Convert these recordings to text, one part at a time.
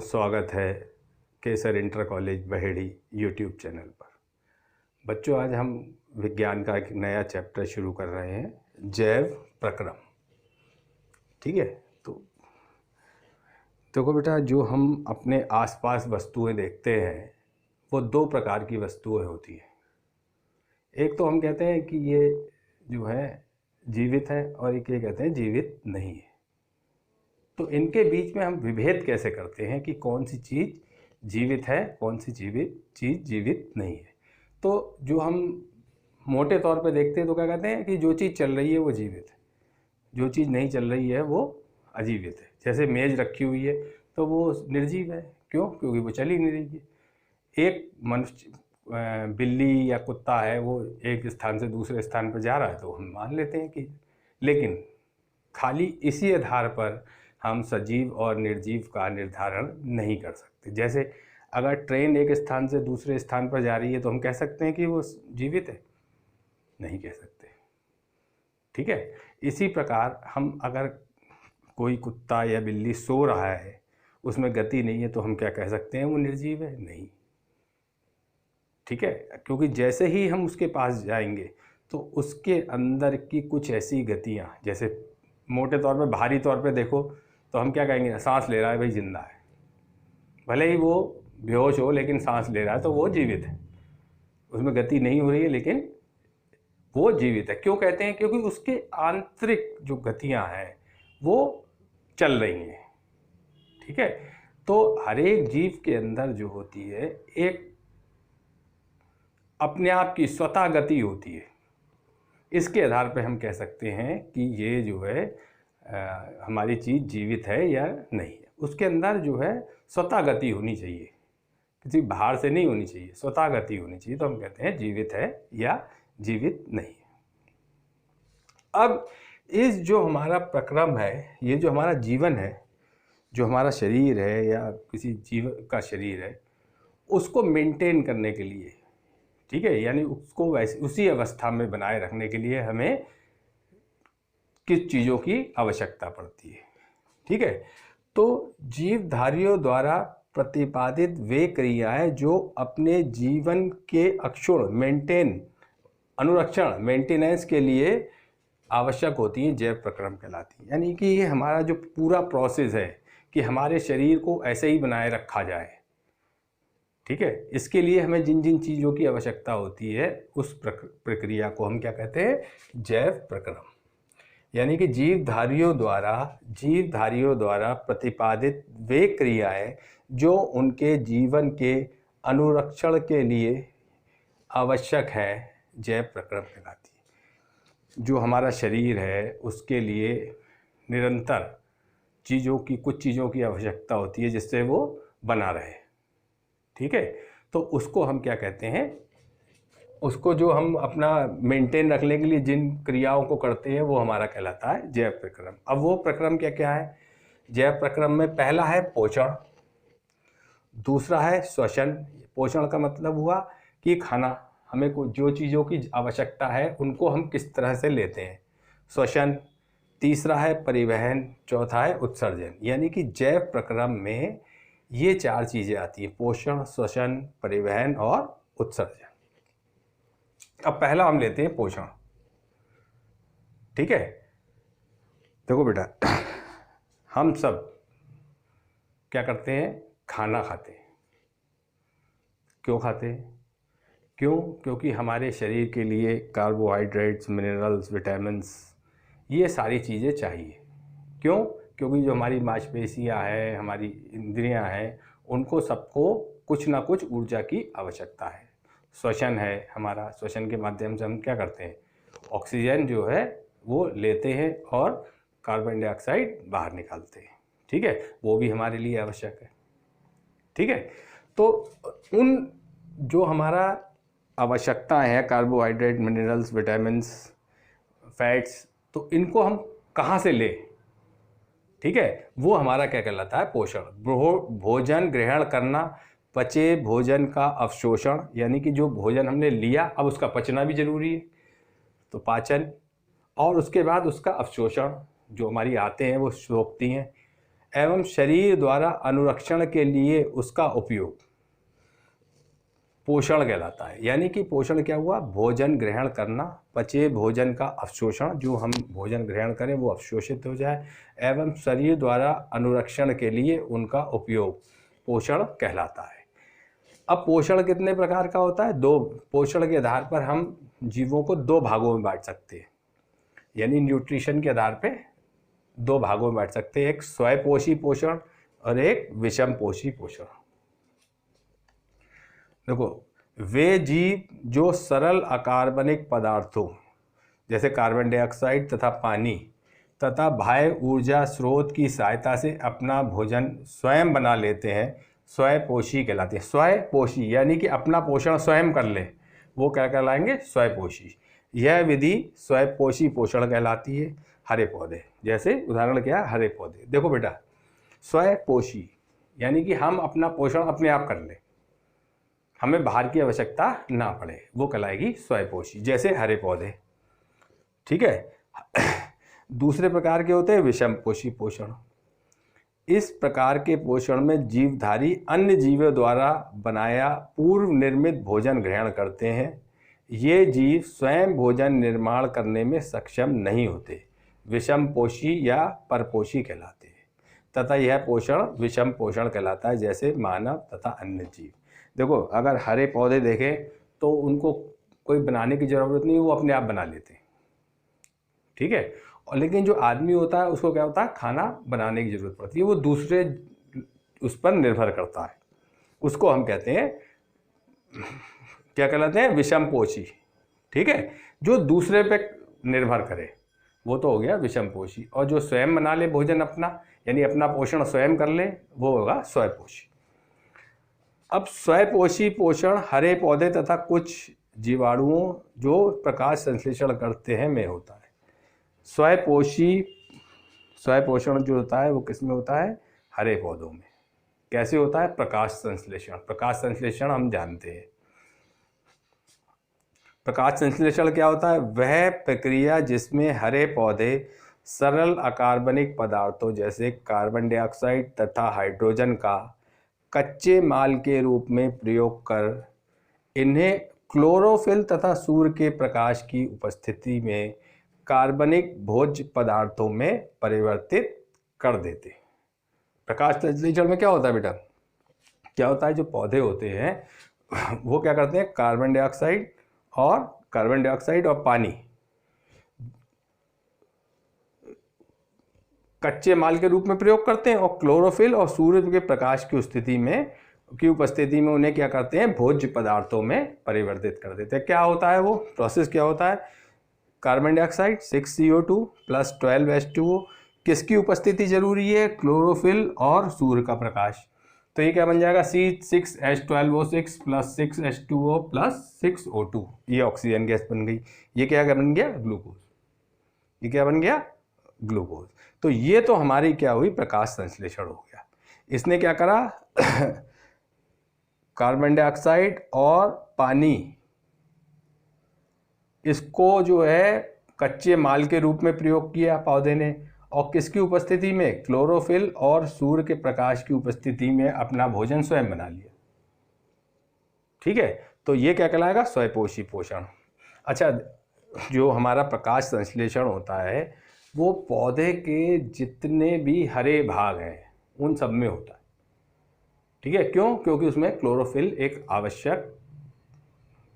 स्वागत है Kesar inter college Baheri YouTube channel पर। बच्चों, आज हम विज्ञान का एक नया चैप्टर शुरू कर रहे हैं, जैव प्रक्रम। ठीक है, तो देखो बेटा, जो हम अपने आसपास वस्तुएं देखते हैं वो दो प्रकार की वस्तुएं होती हैं। एक तो हम कहते हैं कि ये जो है जीवित है और एक ये कहते हैं जीवित नहीं है। तो इनके बीच में हम विभेद कैसे करते हैं कि कौन सी चीज़ जीवित है, कौन सी चीज़ जीवित नहीं है। तो जो हम मोटे तौर पे देखते हैं तो क्या कहते हैं कि जो चीज़ चल रही है वो जीवित है, जो चीज़ नहीं चल रही है वो अजीवित है। जैसे मेज़ रखी हुई है तो वो निर्जीव है, क्यों? क्योंकि वो चल ही नहीं रही है। एक मनुष्य, बिल्ली या कुत्ता है, वो एक स्थान से दूसरे स्थान पर जा रहा है तो हम मान लेते हैं कि, लेकिन खाली इसी आधार पर हम सजीव और निर्जीव का निर्धारण नहीं कर सकते। जैसे अगर ट्रेन एक स्थान से दूसरे स्थान पर जा रही है तो हम कह सकते हैं कि वो जीवित है? नहीं कह सकते। ठीक है, इसी प्रकार हम अगर कोई कुत्ता या बिल्ली सो रहा है, उसमें गति नहीं है, तो हम क्या कह सकते हैं वो निर्जीव है? नहीं। ठीक है, क्योंकि जैसे ही हम उसके पास जाएंगे तो उसके अंदर की कुछ ऐसी गतियाँ, जैसे मोटे तौर पे, भारी तौर पे देखो तो हम क्या कहेंगे, सांस ले रहा है भाई, जिंदा है। भले ही वो बेहोश हो लेकिन सांस ले रहा है तो वो जीवित है। उसमें गति नहीं हो रही है लेकिन वो जीवित है। क्यों कहते हैं? क्योंकि उसके आंतरिक जो गतियां हैं वो चल रही हैं। ठीक है, तो हर एक जीव के अंदर जो होती है एक अपने आप की स्वतः गति होती है। इसके आधार पर हम कह सकते हैं कि ये जो है हमारी चीज़ जीवित है या नहीं है। उसके अंदर जो है स्वतः गति होनी चाहिए, किसी बाहर से नहीं होनी चाहिए, स्वतः गति होनी चाहिए, तो हम कहते हैं जीवित है या जीवित नहीं है। अब इस जो हमारा प्रक्रम है, ये जो हमारा जीवन है, जो हमारा शरीर है या किसी जीव का शरीर है, उसको मेंटेन करने के लिए, ठीक है, यानी उसको वैसे उसी अवस्था में बनाए रखने के लिए हमें किस चीज़ों की आवश्यकता पड़ती है। ठीक है, तो जीवधारियों द्वारा प्रतिपादित वे क्रियाएं जो अपने जीवन के अक्षुण्ण मेंटेनेंस के लिए आवश्यक होती हैं, जैव प्रक्रम कहलाती हैं। यानी कि ये हमारा जो पूरा प्रोसेस है कि हमारे शरीर को ऐसे ही बनाए रखा जाए, ठीक है, इसके लिए हमें जिन जिन चीज़ों की आवश्यकता होती है उस प्रक्रिया को हम क्या कहते हैं? जैव प्रक्रम। यानी कि जीवधारियों द्वारा प्रतिपादित वे क्रियाएं जो उनके जीवन के अनुरक्षण के लिए आवश्यक है, जैव प्रक्रम कहलाती है। जो हमारा शरीर है उसके लिए निरंतर कुछ चीज़ों की आवश्यकता होती है जिससे वो बना रहे। ठीक है, तो उसको हम क्या कहते हैं? उसको जो हम अपना मेंटेन रखने के लिए जिन क्रियाओं को करते हैं वो हमारा कहलाता है जैव प्रक्रम। अब वो प्रक्रम क्या क्या है? जैव प्रक्रम में पहला है पोषण, दूसरा है श्वसन। पोषण का मतलब हुआ कि खाना, हमें जो चीज़ों की आवश्यकता है उनको हम किस तरह से लेते हैं, श्वसन। तीसरा है परिवहन, चौथा है उत्सर्जन। यानी कि जैव प्रक्रम में ये चार चीज़ें आती हैं: पोषण, श्वसन, परिवहन और उत्सर्जन। अब पहला हम लेते हैं पोषण। ठीक है, देखो बेटा, हम सब क्या करते हैं? खाना खाते हैं। क्यों खाते हैं? क्योंकि हमारे शरीर के लिए कार्बोहाइड्रेट्स, मिनरल्स, विटामिन्स, ये सारी चीज़ें चाहिए। क्यों? क्योंकि जो हमारी मांसपेशियां हैं, हमारी इंद्रियां हैं, उनको सबको कुछ ना कुछ ऊर्जा की आवश्यकता है। श्वसन है हमारा, श्वसन के माध्यम से हम क्या करते हैं? ऑक्सीजन जो है वो लेते हैं और कार्बन डाइऑक्साइड बाहर निकालते हैं। ठीक है, वो भी हमारे लिए आवश्यक है। ठीक है, तो उन जो हमारा आवश्यकता है, कार्बोहाइड्रेट, मिनरल्स, विटामिन्स, फैट्स, तो इनको हम कहाँ से लें? ठीक है, वो हमारा क्या कहलाता है? पोषण। भोजन ग्रहण करना, पचे भोजन का अवशोषण, यानी कि जो भोजन हमने लिया अब उसका पचना भी जरूरी है, तो पाचन, और उसके बाद उसका अवशोषण, जो हमारी आते हैं वो सोखती हैं, एवं शरीर द्वारा अनुरक्षण के लिए उसका उपयोग पोषण कहलाता है। यानी कि पोषण क्या हुआ, भोजन ग्रहण करना, पचे भोजन का अवशोषण, जो हम भोजन ग्रहण करें वो अवशोषित हो जाए, एवं शरीर द्वारा अनुरक्षण के लिए उनका उपयोग पोषण कहलाता है। अब पोषण कितने प्रकार का होता है, दो। पोषण के आधार पर हम जीवों को दो भागों में बांट सकते हैं, यानी न्यूट्रिशन के आधार पे दो भागों में बांट सकते हैं, एक स्वयंपोषी पोषण और एक विषम पोषी पोषण। देखो, वे जीव जो सरल अकार्बनिक पदार्थों जैसे कार्बन डाइऑक्साइड तथा पानी तथा बाह्य ऊर्जा स्रोत की सहायता से अपना भोजन स्वयं बना लेते हैं, स्वयंपोषी कहलाते हैं। स्वयंपोषी यानी कि अपना पोषण स्वयं कर ले, वो क्या कहलाएंगे, स्वयंपोषी। यह विधि स्वयंपोषी पोषण कहलाती है। हरे पौधे, जैसे उदाहरण क्या है, हरे पौधे। देखो बेटा, स्वयंपोषी यानी कि हम अपना पोषण अपने आप कर लें, हमें बाहर की आवश्यकता ना पड़े, वो कहलाएगी स्वयंपोषी, जैसे हरे पौधे। ठीक है। दूसरे प्रकार के होते हैं विषमपोषी पोषण। इस प्रकार के पोषण में जीवधारी अन्य जीवों द्वारा बनाया पूर्व निर्मित भोजन ग्रहण करते हैं। ये जीव स्वयं भोजन निर्माण करने में सक्षम नहीं होते, विषमपोषी या परपोषी कहलाते हैं, तथा यह पोषण विषम पोषण कहलाता है, जैसे मानव तथा अन्य जीव। देखो, अगर हरे पौधे देखें तो उनको कोई बनाने की ज़रूरत नहीं, वो अपने आप बना लेते हैं। ठीक है। और लेकिन जो आदमी होता है उसको क्या होता है, खाना बनाने की ज़रूरत पड़ती है, वो दूसरे उस पर निर्भर करता है, उसको हम कहते हैं, क्या कहलाते हैं, विषमपोषी। ठीक है। जो दूसरे पे निर्भर करे वो तो हो गया विषमपोषी, और जो स्वयं बना ले भोजन अपना, यानी अपना पोषण स्वयं कर ले, वो होगा स्वयंपोषी। अब स्वयंपोषी पोषण हरे पौधे तथा कुछ जीवाणुओं जो प्रकाश संश्लेषण करते हैं में होता है। स्वयंपोषण जो होता है वो किस में होता है, हरे पौधों में। कैसे होता है, प्रकाश संश्लेषण। प्रकाश संश्लेषण हम जानते हैं। प्रकाश संश्लेषण क्या होता है, वह प्रक्रिया जिसमें हरे पौधे सरल अकार्बनिक पदार्थों जैसे कार्बन डाइऑक्साइड तथा हाइड्रोजन का कच्चे माल के रूप में प्रयोग कर इन्हें क्लोरोफिल तथा सूर्य के प्रकाश की उपस्थिति में कार्बनिक भोज्य पदार्थों में परिवर्तित कर देते। प्रकाश संश्लेषण में क्या होता है बेटा, क्या होता है, जो पौधे होते हैं वो क्या करते हैं, कार्बन डाइऑक्साइड और पानी कच्चे माल के रूप में प्रयोग करते हैं, और क्लोरोफिल और सूर्य के प्रकाश की उपस्थिति में उन्हें क्या करते हैं, भोज्य पदार्थों में परिवर्तित कर देते हैं। क्या होता है वो प्रोसेस, क्या होता है, कार्बन डाइऑक्साइड 6CO2 + 12H2O, किसकी उपस्थिति जरूरी है, क्लोरोफिल और सूर्य का प्रकाश। तो ये क्या बन जाएगा, C6H12O6 + 6H2O + 6O2, ये ऑक्सीजन गैस बन गई। ये क्या बन गया, ग्लूकोज। ये क्या बन गया, ग्लूकोज। तो ये तो हमारी क्या हुई, प्रकाश संश्लेषण हो गया। इसने क्या करा कार्बन डाइऑक्साइड और पानी, इसको जो है कच्चे माल के रूप में प्रयोग किया पौधे ने, और किसकी उपस्थिति में, क्लोरोफिल और सूर्य के प्रकाश की उपस्थिति में अपना भोजन स्वयं बना लिया। ठीक है। तो ये क्या कहलाएगा, स्वयंपोषी पोषण। अच्छा, जो हमारा प्रकाश संश्लेषण होता है वो पौधे के जितने भी हरे भाग हैं उन सब में होता है। ठीक है। क्यों, क्योंकि उसमें क्लोरोफिल एक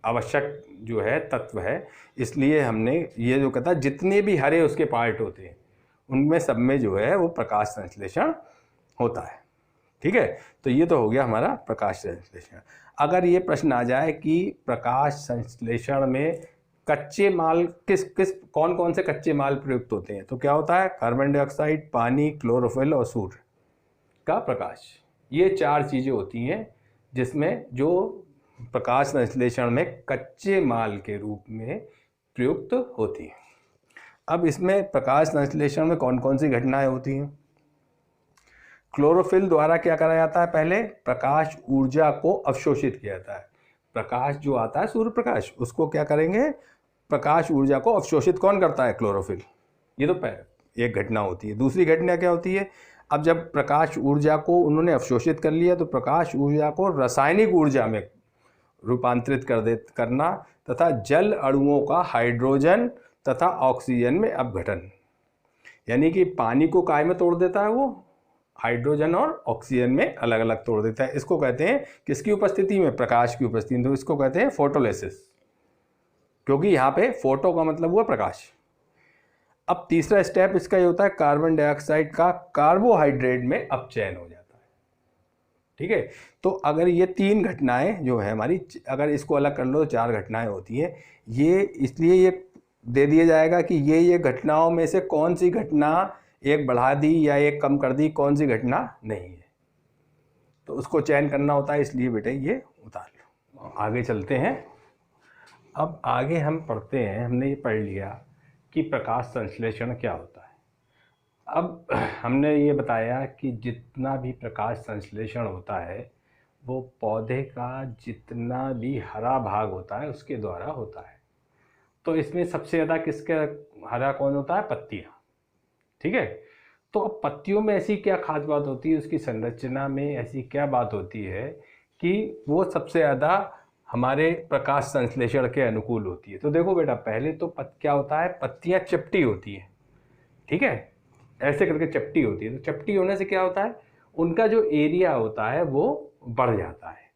आवश्यक जो है तत्व है, इसलिए हमने ये जो कहता है जितने भी हरे उसके पार्ट होते हैं उनमें सब में जो है वो प्रकाश संश्लेषण होता है। ठीक है। तो ये तो हो गया हमारा प्रकाश संश्लेषण। अगर ये प्रश्न आ जाए कि प्रकाश संश्लेषण में कच्चे माल कौन कौन से कच्चे माल प्रयुक्त होते हैं, तो क्या होता है, कार्बन डाइऑक्साइड, पानी, क्लोरोफिल और सूर्य का प्रकाश। ये 4 चीज़ें होती हैं जिसमें जो प्रकाश संश्लेषण में कच्चे माल के रूप में प्रयुक्त होती है। अब इसमें प्रकाश संश्लेषण में कौन कौन सी घटनाएं होती हैं। क्लोरोफिल द्वारा क्या करा जाता है, पहले प्रकाश ऊर्जा को अवशोषित किया जाता है। प्रकाश जो आता है सूर्य प्रकाश, उसको क्या करेंगे, प्रकाश ऊर्जा को अवशोषित कौन करता है, क्लोरोफिल। ये तो एक घटना होती है। दूसरी घटना क्या होती है, अब जब प्रकाश ऊर्जा को उन्होंने अवशोषित कर लिया तो प्रकाश ऊर्जा को रासायनिक ऊर्जा में रूपांतरित करना तथा जल अणुओं का हाइड्रोजन तथा ऑक्सीजन में अपघटन, यानी कि पानी को काय में तोड़ देता है, वो हाइड्रोजन और ऑक्सीजन में अलग अलग तोड़ देता है। इसको कहते हैं किसकी उपस्थिति में? प्रकाश की उपस्थिति में। तो इसको कहते हैं फोटोलिसिस, क्योंकि यहाँ पे फोटो का मतलब हुआ प्रकाश। अब तीसरा स्टेप इसका ये होता है कार्बन डाइऑक्साइड का कार्बोहाइड्रेट में अपचयन हो जाता है। ठीक है, तो अगर ये 3 घटनाएं जो है हमारी, अगर इसको अलग कर लो तो 4 घटनाएं होती हैं। ये इसलिए ये दे दिया जाएगा कि ये घटनाओं में से कौन सी घटना एक बढ़ा दी या एक कम कर दी, कौन सी घटना नहीं है, तो उसको चयन करना होता है। इसलिए बेटे ये उतार लो। आगे चलते हैं। अब आगे हम पढ़ते हैं, हमने ये पढ़ लिया कि प्रकाश संश्लेषण क्या होता है। अब हमने ये बताया कि जितना भी प्रकाश संश्लेषण होता है वो पौधे का जितना भी हरा भाग होता है उसके द्वारा होता है। तो इसमें सबसे ज़्यादा किसका हरा कौन होता है? पत्तियाँ। ठीक है, तो अब पत्तियों में ऐसी क्या खास बात होती है, उसकी संरचना में ऐसी क्या बात होती है कि वो सबसे ज़्यादा हमारे प्रकाश संश्लेषण के अनुकूल होती है। तो देखो बेटा, पहले तो क्या होता है, पत्तियाँ चपटी होती हैं। ठीक है, ऐसे करके चपटी होती है। तो चपटी होने से क्या होता है, उनका जो एरिया होता है वो बढ़ जाता है।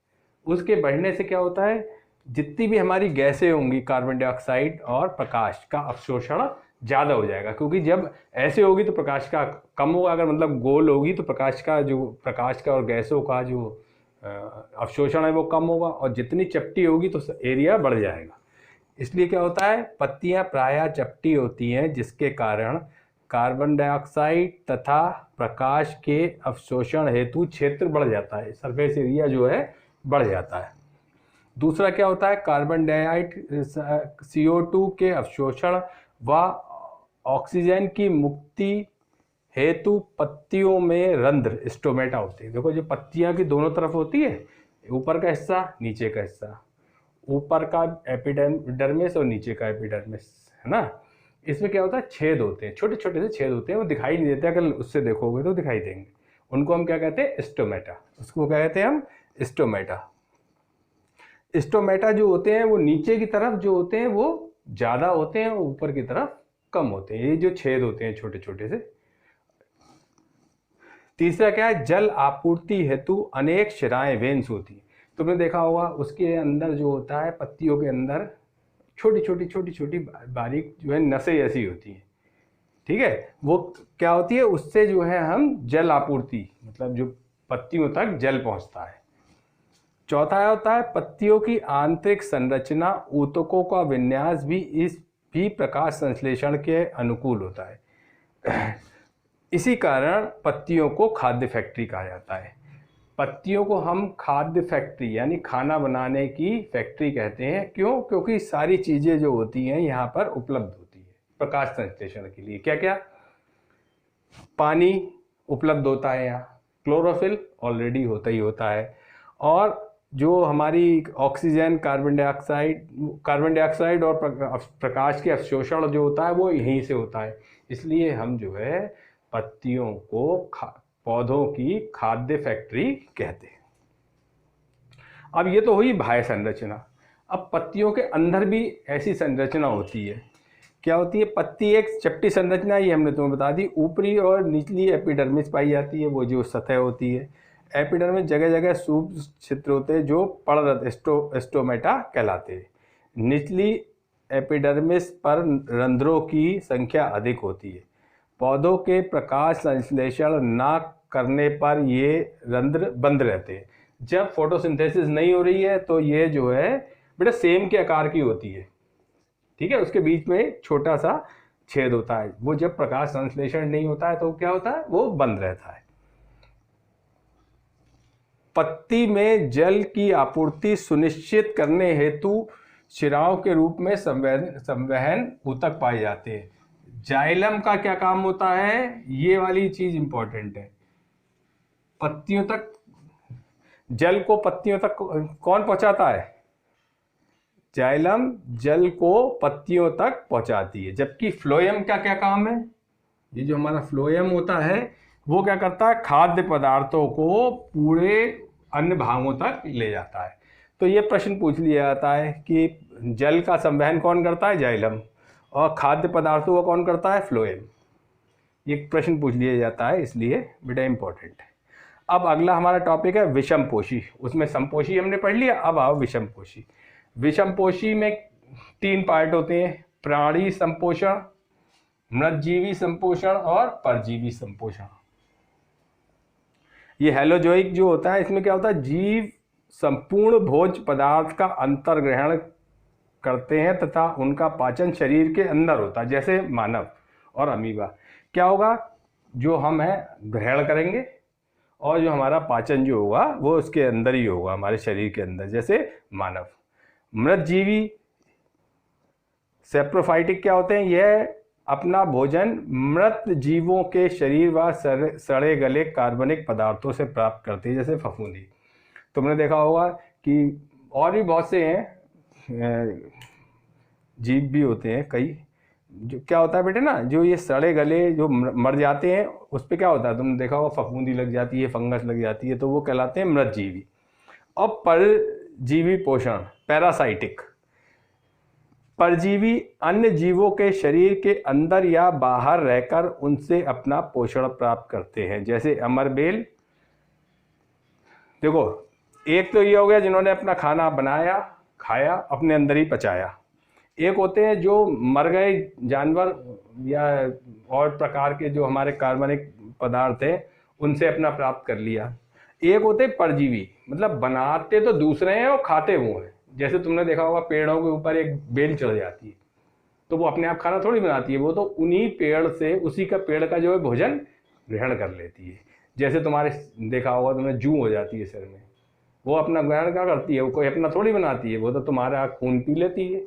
उसके बढ़ने से क्या होता है, जितनी भी हमारी गैसें होंगी, कार्बन डाइऑक्साइड और प्रकाश का अवशोषण ज़्यादा हो जाएगा। क्योंकि जब ऐसे होगी तो प्रकाश का कम होगा, अगर मतलब गोल होगी तो प्रकाश का और गैसों का जो अवशोषण है वो कम होगा, और जितनी चपटी होगी तो एरिया बढ़ जाएगा। इसलिए क्या होता है, पत्तियां प्रायः चपटी होती हैं, जिसके कारण कार्बन डाइऑक्साइड तथा प्रकाश के अवशोषण हेतु क्षेत्र बढ़ जाता है, सरफेस एरिया जो है बढ़ जाता है। दूसरा क्या होता है, कार्बन डाइऑक्साइड CO2 के अवशोषण व ऑक्सीजन की मुक्ति हेतु पत्तियों में रंध्र स्टोमेटा होते हैं। देखो, जो पत्तियां की दोनों तरफ होती है, ऊपर का हिस्सा नीचे का हिस्सा, ऊपर का एपिडर्मिस और नीचे का एपिडर्मिस, है ना। इसमें क्या होता है, छेद होते हैं, छोटे छोटे से छेद होते हैं, वो दिखाई नहीं देते, अगर उससे देखोगे तो दिखाई देंगे। उनको हम क्या कहते हैं, स्टोमेटा। उसको क्या कहते हैं हम, स्टोमेटा। स्टोमेटा जो होते हैं वो नीचे की तरफ जो होते हैं वो ज़्यादा होते हैं और ऊपर की तरफ कम होते हैं, ये जो छेद होते हैं छोटे छोटे से। तीसरा क्या है, जल आपूर्ति हेतु अनेक शिराएं, वेन्स होती हैं। तुमने देखा होगा उसके अंदर जो होता है, पत्तियों के अंदर छोटी छोटी बारीक जो है नसें ऐसी होती हैं। ठीक है, वो क्या होती है, उससे जो है हम जल आपूर्ति, मतलब जो पत्तियों तक जल पहुंचता है। चौथा होता है पत्तियों की आंतरिक संरचना, ऊतकों का विन्यास भी प्रकाश संश्लेषण के अनुकूल होता है। इसी कारण पत्तियों को खाद्य फैक्ट्री कहा जाता है। पत्तियों को हम खाद्य फैक्ट्री यानी खाना बनाने की फैक्ट्री कहते हैं। क्यों? क्योंकि सारी चीज़ें जो होती हैं यहाँ पर उपलब्ध होती है प्रकाश संश्लेषण के लिए। क्या क्या? पानी उपलब्ध होता है यहाँ, क्लोरोफिल ऑलरेडी होता है, और जो हमारी ऑक्सीजन, कार्बन डाइऑक्साइड और प्रकाश के अवशोषण जो होता है वो यहीं से होता है। इसलिए हम जो है पत्तियों को पौधों की खाद्य फैक्ट्री कहते हैं। अब ये तो हुई बाह्य संरचना। अब पत्तियों के अंदर भी ऐसी संरचना होती है। क्या होती है? पत्ती एक चपटी संरचना, ये हमने तुम्हें बता दी। ऊपरी और निचली एपिडर्मिस पाई जाती है, वो जो सतह होती है। एपिडर्मिस जगह जगह सूक्ष्म छिद्र होते हैं जो पड़रंध्र स्टोमेटा कहलाते हैं। निचली एपिडर्मिस पर रंध्रों की संख्या अधिक होती है। पौधों के प्रकाश संश्लेषण न करने पर ये रंध्र बंद रहते हैं। जब फोटोसिंथेसिस नहीं हो रही है तो ये जो है बेटा सेम के आकार की होती है। ठीक है, उसके बीच में छोटा सा छेद होता है। वो जब प्रकाश संश्लेषण नहीं होता है तो क्या होता है, वो बंद रहता है। पत्ती में जल की आपूर्ति सुनिश्चित करने हेतु शिराओं के रूप में संवहन ऊतक पाए जाते हैं। जाइलम का क्या काम होता है, ये वाली चीज इंपॉर्टेंट है। पत्तियों तक जल को पत्तियों तक कौन पहुंचाता है? जाइलम जल को पत्तियों तक पहुंचाती है। जबकि फ्लोएम का क्या काम है? ये जो हमारा फ्लोएम होता है वो क्या करता है, खाद्य पदार्थों को पूरे अन्य भागों तक ले जाता है। तो ये प्रश्न पूछ लिया जाता है कि जल का संवहन कौन करता है, जाइलम, और खाद्य पदार्थों को कौन करता है, फ्लोएम। ये प्रश्न पूछ लिया जाता है, इसलिए बेटा इंपॉर्टेंट है। अब अगला हमारा टॉपिक है विषमपोषी। उसमें समपोषी हमने पढ़ लिया, अब आओ विषमपोषी। विषमपोषी में 3 पार्ट होते हैं, प्राणी संपोषण, मृतजीवी संपोषण और परजीवी संपोषण। ये हेलोजोइक जो होता है, इसमें क्या होता है, जीव संपूर्ण भोज्य पदार्थ का अंतर्ग्रहण करते हैं तथा उनका पाचन शरीर के अंदर होता है, जैसे मानव और अमीबा। क्या होगा, जो हम है ग्रहण करेंगे और जो हमारा पाचन जो होगा वो उसके अंदर ही होगा, हमारे शरीर के अंदर, जैसे मानव। मृतजीवी सेप्रोफाइटिक क्या होते हैं, यह अपना भोजन मृत जीवों के शरीर व सड़े गले कार्बनिक पदार्थों से प्राप्त करते हैं, जैसे फफूंदी। तुमने देखा होगा कि और भी बहुत से हैं जीव भी होते हैं कई, जो क्या होता है बेटे ना, जो ये सड़े गले जो मर जाते हैं उस पर क्या होता है, तुमने देखा होगा फफूंदी लग जाती है, फंगस लग जाती है, तो वो कहलाते हैं मृतजीवी। और परजीवी पोषण, पैरासाइटिक, परजीवी अन्य जीवों के शरीर के अंदर या बाहर रहकर उनसे अपना पोषण प्राप्त करते हैं, जैसे अमरबेल। देखो, एक तो ये हो गया जिन्होंने अपना खाना बनाया, खाया, अपने अंदर ही पचाया। एक होते हैं जो मर गए जानवर या और प्रकार के जो हमारे कार्बनिक पदार्थ हैं उनसे अपना प्राप्त कर लिया। एक होते हैं परजीवी, मतलब बनाते तो दूसरे हैं और खाते वो हैं। जैसे तुमने देखा होगा पेड़ों के ऊपर एक बेल चढ़ जाती है, तो वो अपने आप खाना थोड़ी बनाती है, वो तो उन्हीं पेड़ से, उसी का पेड़ का जो है भोजन ग्रहण कर लेती है। जैसे तुम्हारे देखा होगा तुमने जूं हो जाती है सिर में, वो अपना ग्रहण क्या करती है, वो कोई अपना थोड़ी बनाती है, वो तो तुम्हारा खून पी लेती है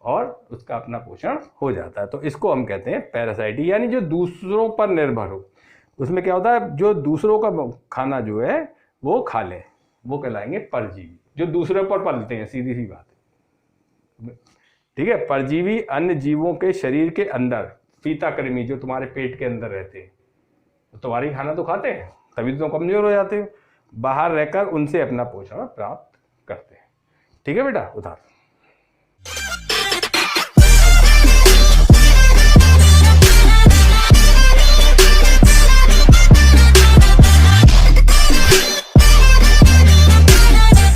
और उसका अपना पोषण हो जाता है। तो इसको हम कहते हैं पैरासाइटी, यानी जो दूसरों पर निर्भर हो। उसमें क्या होता है, जो दूसरों का खाना जो है वो खा ले, वो कहलाएंगे परजीवी, जो दूसरों पर पलते हैं, सीधी सी बात है। ठीक है, परजीवी अन्य जीवों के शरीर के अंदर, फीताकृमि जो तुम्हारे पेट के अंदर रहते हैं, तो तुम्हारी खाना तो खाते हैं, तभी तो कमजोर हो जाते हो, बाहर रहकर उनसे अपना पोषण प्राप्त करते हैं। ठीक है बेटा, उदाहरण